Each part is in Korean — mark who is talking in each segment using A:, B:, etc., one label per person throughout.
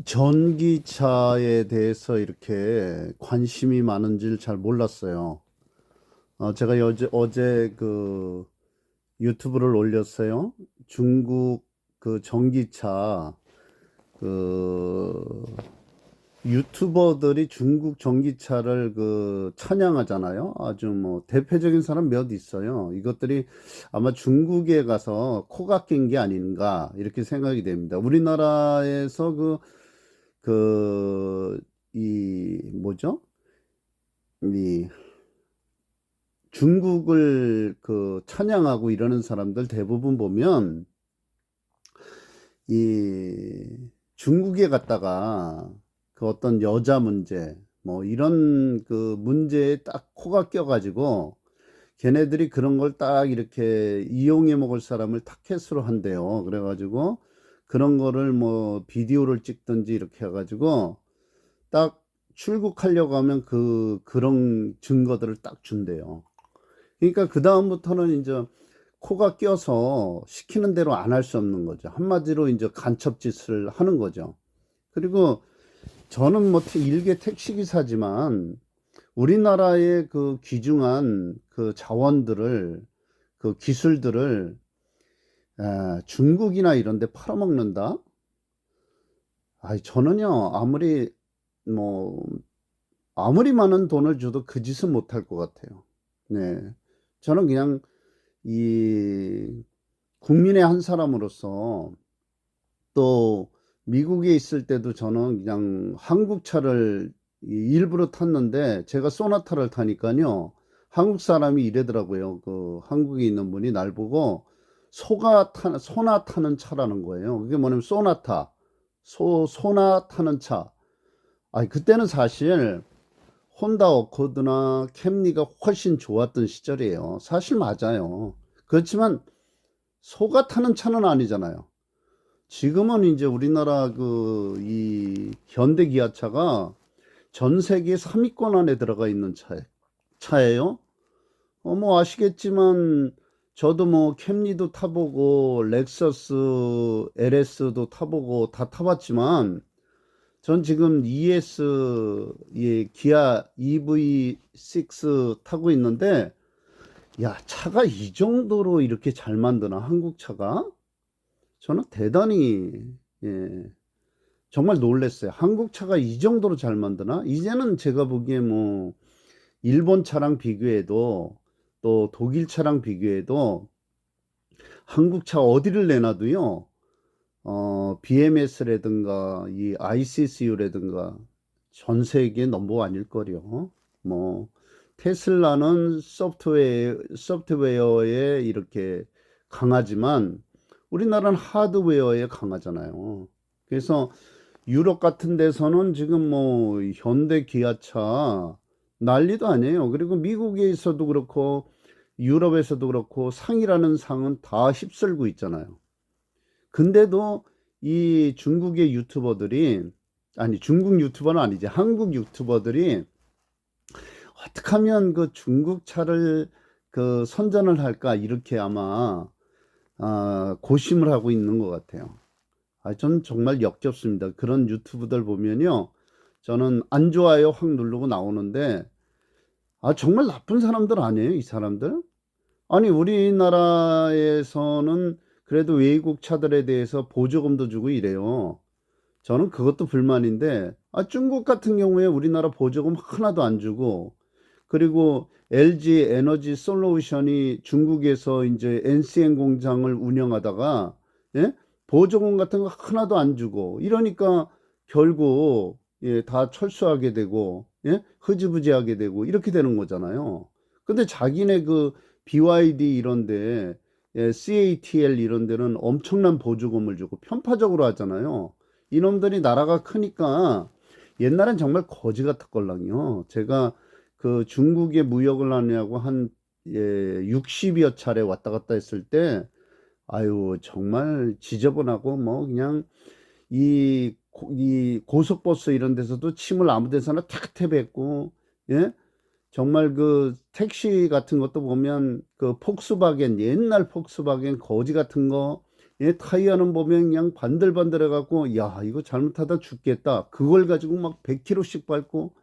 A: 전기차에 대해서 이렇게 관심이 많은 줄 잘 몰랐어요. 제가 어제 그 유튜브를 올렸어요. 중국 그 전기차 그 유튜버들이 중국 전기차를 그 찬양하잖아요. 아주 뭐 대표적인 사람 몇 있어요. 이것들이 아마 중국에 가서 코가 낀 게 아닌가 이렇게 생각이 됩니다. 우리나라에서 뭐죠? 이 중국을 그 찬양하고 이러는 사람들 대부분 보면 이 중국에 갔다가 그 어떤 여자 문제 뭐 이런 그 문제에 딱 코가 껴가지고 걔네들이 그런 걸 딱 이렇게 이용해 먹을 사람을 타켓으로 한대요. 그래가지고 그런 거를 뭐 비디오를 찍든지 이렇게 해가지고 딱 출국하려고 하면 그런 증거들을 딱 준대요. 그러니까 그 다음부터는 이제 코가 껴서 시키는 대로 안 할 수 없는 거죠. 한마디로 이제 간첩짓을 하는 거죠. 그리고 저는 뭐 일개 택시기사지만 우리나라의 그 귀중한 그 자원들을 그 기술들을 중국이나 이런 데 팔아먹는다? 저는요 뭐 아무리 많은 돈을 줘도 그 짓은 못할 것 같아요. 네. 저는 그냥 이 국민의 한 사람으로서 또 미국에 있을 때도 저는 그냥 한국 차를 일부러 탔는데 제가 소나타를 타니까요. 한국 사람이 이래더라고요. 그 한국에 있는 분이 날 보고 소나 타는 차라는 거예요. 그게 뭐냐면 소나타, 소나 타는 차. 그때는 사실 혼다 어코드나 캠리가 훨씬 좋았던 시절이에요. 사실 맞아요. 그렇지만 소가 타는 차는 아니잖아요. 지금은 이제 우리나라 이 현대 기아차가 전 세계 3위권 안에 들어가 있는 차예요. 뭐 아시겠지만 저도 뭐 캠리도 타보고 렉서스 LS도 타보고 다 타봤지만 전 지금 기아 EV6 타고 있는데 차가 이 정도로 이렇게 잘 만드나 한국 차가? 저는 대단히 정말 놀랐어요. 한국 차가 이 정도로 잘 만드나? 이제는 제가 보기에 뭐 일본 차랑 비교해도 또 독일 차랑 비교해도 한국 차 어디를 내놔도요. BMS라든가 이 ICCU라든가 전 세계 넘버원일 거요. 뭐 테슬라는 소프트웨어에 이렇게 강하지만 우리나라는 하드웨어에 강하잖아요. 그래서 유럽 같은 데서는 지금 뭐 현대 기아차 난리도 아니에요. 그리고 미국에서도 그렇고 유럽에서도 그렇고 상이라는 상은 다 휩쓸고 있잖아요. 근데도 이 중국의 유튜버들이 중국 유튜버는 아니지 한국 유튜버들이 어떻게 하면 그 중국 차를 그 선전을 할까 이렇게 아마 고심을 하고 있는 것 같아요. 저는 정말 역겹습니다. 그런 유튜브들 보면요 저는 안 좋아요 확 누르고 나오는데 정말 나쁜 사람들 아니에요 이 사람들? 아니 우리나라에서는 그래도 외국 차들에 대해서 보조금도 주고 이래요. 저는 그것도 불만인데 중국 같은 경우에 우리나라 보조금 하나도 안 주고 그리고 LG 에너지 솔루션이 중국에서 이제 NCN 공장을 운영하다가 보조금 같은 거 하나도 안 주고 이러니까 결국 다 철수하게 되고 흐지부지하게 되고 이렇게 되는 거잖아요. 근데 자기네 그 BYD 이런데 CATL 이런 데는 엄청난 보조금을 주고 편파적으로 하잖아요. 이놈들이 나라가 크니까 옛날엔 정말 거지 같았걸랑요. 제가 그 중국에 무역을 하냐고 한 60여 차례 왔다 갔다 했을 때 정말 지저분하고 뭐 그냥 이 고속버스 이런 데서도 침을 아무 데서나 탁 뱉고 정말 그 택시 같은 것도 보면 그 폭스바겐 옛날 폭스바겐 거지 같은 거 예, 타이어는 보면 그냥 반들반들해 갖고 야 이거 잘못하다 죽겠다 그걸 가지고 막 100km씩 밟고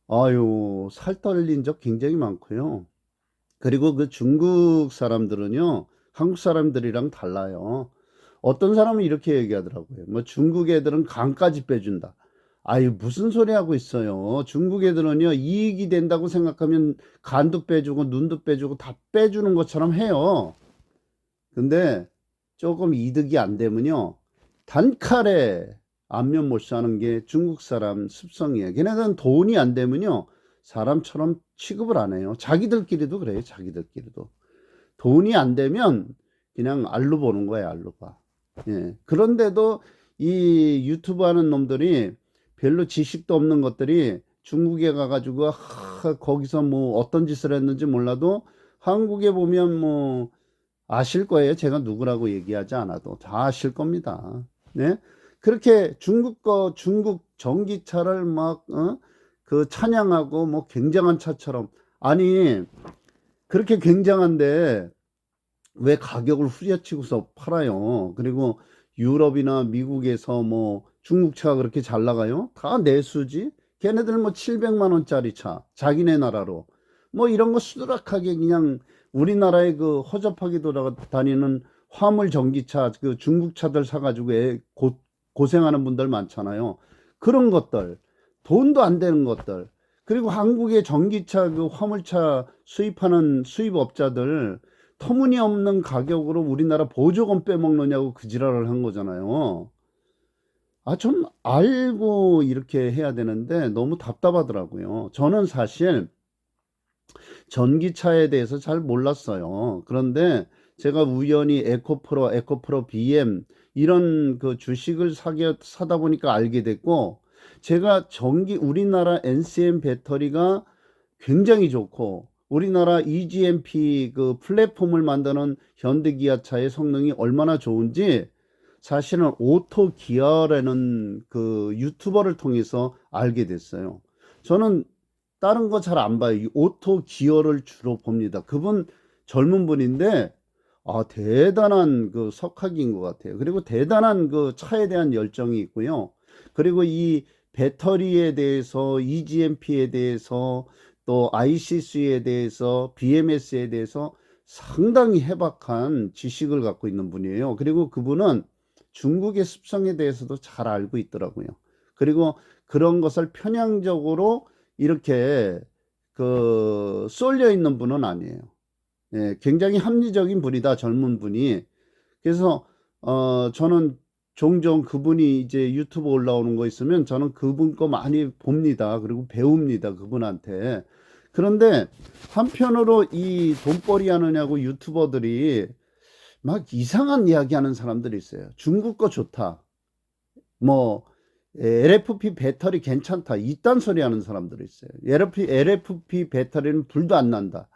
A: 아유 살 떨린 적 굉장히 많고요. 그리고 그 중국 사람들은요 한국 사람들이랑 달라요. 어떤 사람은 이렇게 얘기하더라고요. 뭐 중국 애들은 간까지 빼준다. 아유 무슨 소리 하고 있어요. 중국 애들은요 이익이 된다고 생각하면 간도 빼주고 눈도 빼주고 다 빼주는 것처럼 해요. 근데 조금 이득이 안 되면요 단칼에 안면 못 사는 게 중국 사람 습성이에요. 걔네들은 돈이 안 되면요 사람처럼 취급을 안 해요. 자기들끼리도 그래요. 자기들끼리도 돈이 안 되면 그냥 알로 보는 거예요. 알로 봐. 예. 그런데도 이 유튜브 하는 놈들이 별로 지식도 없는 것들이 중국에 가가지고 거기서 뭐 어떤 짓을 했는지 몰라도 한국에 보면 뭐 아실 거예요. 제가 누구라고 얘기하지 않아도 다 아실 겁니다. 네? 그렇게 중국 전기차를 막, 그 찬양하고 뭐 굉장한 차처럼. 아니, 그렇게 굉장한데 왜 가격을 후려치고서 팔아요? 그리고 유럽이나 미국에서 뭐 중국차가 그렇게 잘 나가요? 다 내수지? 걔네들 뭐 700만 원짜리 차, 자기네 나라로. 뭐 이런 거 수두락하게 그냥 우리나라에 그 허접하게 돌아다니는 화물 전기차, 그 중국 차들 사가지고 고생하는 분들 많잖아요. 그런 것들, 돈도 안 되는 것들. 그리고 한국의 전기차, 그 화물차 수입하는 수입업자들, 터무니없는 가격으로 우리나라 보조금 빼먹느냐고 그 지랄을 한 거잖아요. 아, 좀 알고 이렇게 해야 되는데 너무 답답하더라고요. 저는 사실 전기차에 대해서 잘 몰랐어요. 그런데 제가 우연히 에코프로 BM 이런 그 주식을 사다 보니까 알게 됐고, 제가 우리나라 NCM 배터리가 굉장히 좋고 우리나라 EGMP 그 플랫폼을 만드는 현대기아차의 성능이 얼마나 좋은지 사실은 오토 기어라는 그 유튜버를 통해서 알게 됐어요. 저는 다른 거 잘 안 봐요. 이 오토 기어를 주로 봅니다. 그분 젊은 분인데 대단한 그 석학인 것 같아요. 그리고 대단한 그 차에 대한 열정이 있고요. 그리고 이 배터리에 대해서 EGMP에 대해서 또 ICC에 대해서 BMS에 대해서 상당히 해박한 지식을 갖고 있는 분이에요. 그리고 그분은 중국의 습성에 대해서도 잘 알고 있더라고요. 그리고 그런 것을 편향적으로 이렇게 그 쏠려 있는 분은 아니에요. 예, 굉장히 합리적인 분이다, 젊은 분이. 그래서 저는 종종 그분이 이제 유튜브 올라오는 거 있으면 저는 그분 거 많이 봅니다. 그리고 배웁니다, 그분한테. 그런데 한편으로 이 돈벌이 하느냐고 유튜버들이 막 이상한 이야기 하는 사람들이 있어요. 중국 거 좋다. 뭐 LFP 배터리 괜찮다. 이딴 소리 하는 사람들이 있어요. LFP 배터리는 불도 안 난다.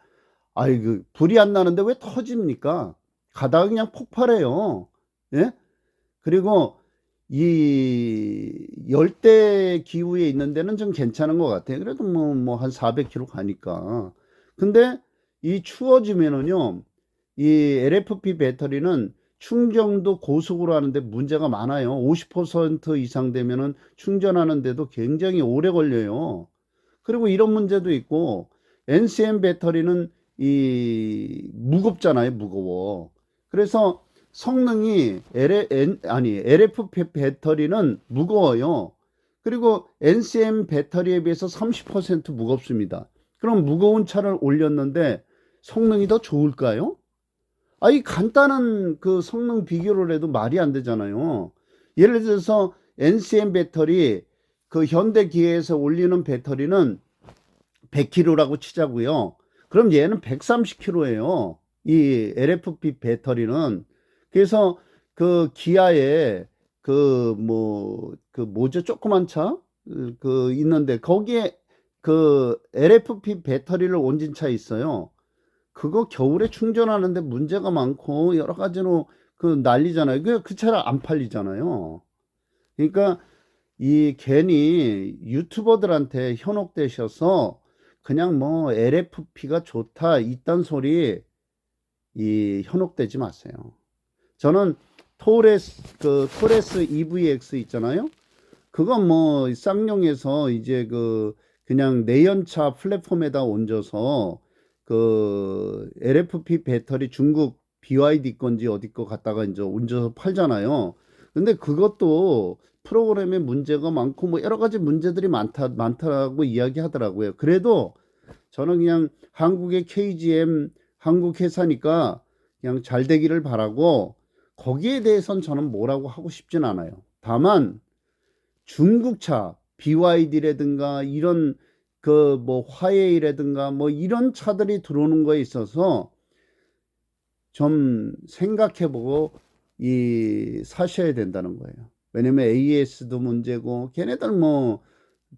A: 아이 그 불이 안 나는데 왜 터집니까? 가다가 그냥 폭발해요. 예? 그리고 이 열대 기후에 있는 데는 좀 괜찮은 것 같아요. 그래도 뭐 한 400km 가니까. 근데 이 추워지면은요, 이 LFP 배터리는 충전도 고속으로 하는데 문제가 많아요. 50% 이상 되면은 충전하는데도 굉장히 오래 걸려요. 그리고 이런 문제도 있고, NCM 배터리는 이 무겁잖아요, 무거워. 그래서 성능이 LFP 배터리는 무거워요. 그리고 NCM 배터리에 비해서 30% 무겁습니다. 그럼 무거운 차를 올렸는데 성능이 더 좋을까요? 이 간단한 그 성능 비교를 해도 말이 안 되잖아요. 예를 들어서 NCM 배터리, 그 현대 기아에서 올리는 배터리는 100kg라고 치자고요. 그럼 얘는 130kg예요. 이 LFP 배터리는. 그래서 그 기아에 그 뭐죠? 조그만 차? 그 있는데 거기에 그 LFP 배터리를 얹은 차 있어요. 그거 겨울에 충전하는데 문제가 많고 여러 가지로 그 난리잖아요. 그 차를 안 팔리잖아요. 그러니까 이 괜히 유튜버들한테 현혹되셔서 그냥 뭐 LFP가 좋다 이딴 소리 이 현혹되지 마세요. 저는 토레스 EVX 있잖아요. 그건 뭐 쌍용에서 이제 그냥 내연차 플랫폼에다 얹어서 그 LFP 배터리 중국 BYD 건지 어디 거 갖다가 이제 얹어서 팔잖아요. 근데 그것도 프로그램에 문제가 많고 뭐 여러 가지 문제들이 많다고 이야기하더라고요. 그래도 저는 그냥 한국의 KGM 한국 회사니까 그냥 잘 되기를 바라고, 거기에 대해서는 저는 뭐라고 하고 싶진 않아요. 다만 중국차 BYD라든가 이런 그 뭐 화웨이라든가 뭐 이런 차들이 들어오는 거에 있어서 좀 생각해보고 사셔야 된다는 거예요. 왜냐면 AS도 문제고, 걔네들 뭐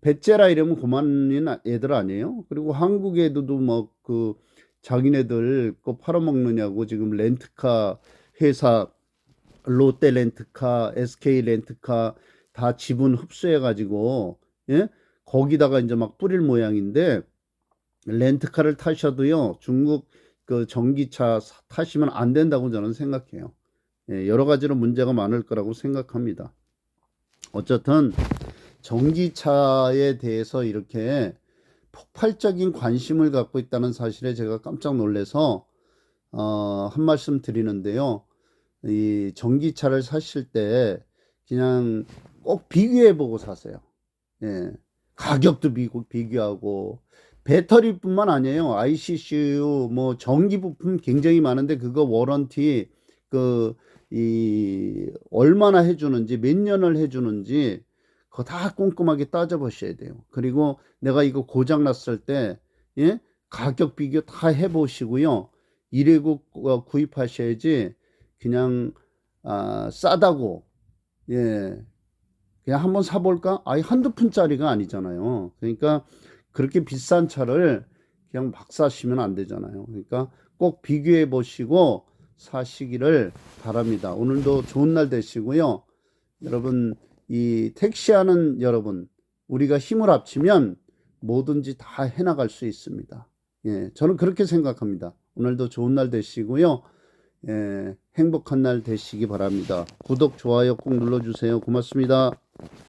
A: 배째라 이러면 그만인 애들 아니에요. 그리고 한국 애들도 뭐 자기네들 거 팔아먹느냐고 지금 렌트카 회사, 롯데 렌트카, SK 렌트카 다 지분 흡수해 가지고, 예? 거기다가 이제 막 뿌릴 모양인데, 렌트카를 타셔도요 중국 그 전기차 타시면 안 된다고 저는 생각해요. 예, 여러 가지로 문제가 많을 거라고 생각합니다. 어쨌든 전기차에 대해서 이렇게 폭발적인 관심을 갖고 있다는 사실에 제가 깜짝 놀라서 한 말씀 드리는데요. 이 전기차를 사실 때 그냥 꼭 비교해 보고 사세요. 예. 가격도 비교하고, 배터리뿐만 아니에요. ICCU 뭐 전기 부품 굉장히 많은데 그거 워런티 얼마나 해주는지, 몇 년을 해주는지 그거 다 꼼꼼하게 따져보셔야 돼요. 그리고 내가 이거 고장 났을 때, 예? 가격 비교 다 해보시고요. 1회국 구입하셔야지 그냥 싸다고, 예, 그냥 한번 사볼까? 아예 한두 푼짜리가 아니잖아요. 그러니까 그렇게 비싼 차를 그냥 막 사시면 안 되잖아요. 그러니까 꼭 비교해 보시고 사시기를 바랍니다. 오늘도 좋은 날 되시고요. 여러분, 이 택시하는 여러분, 우리가 힘을 합치면 뭐든지 다 해나갈 수 있습니다. 예, 저는 그렇게 생각합니다. 오늘도 좋은 날 되시고요. 예, 행복한 날 되시기 바랍니다. 구독, 좋아요 꼭 눌러주세요. 고맙습니다.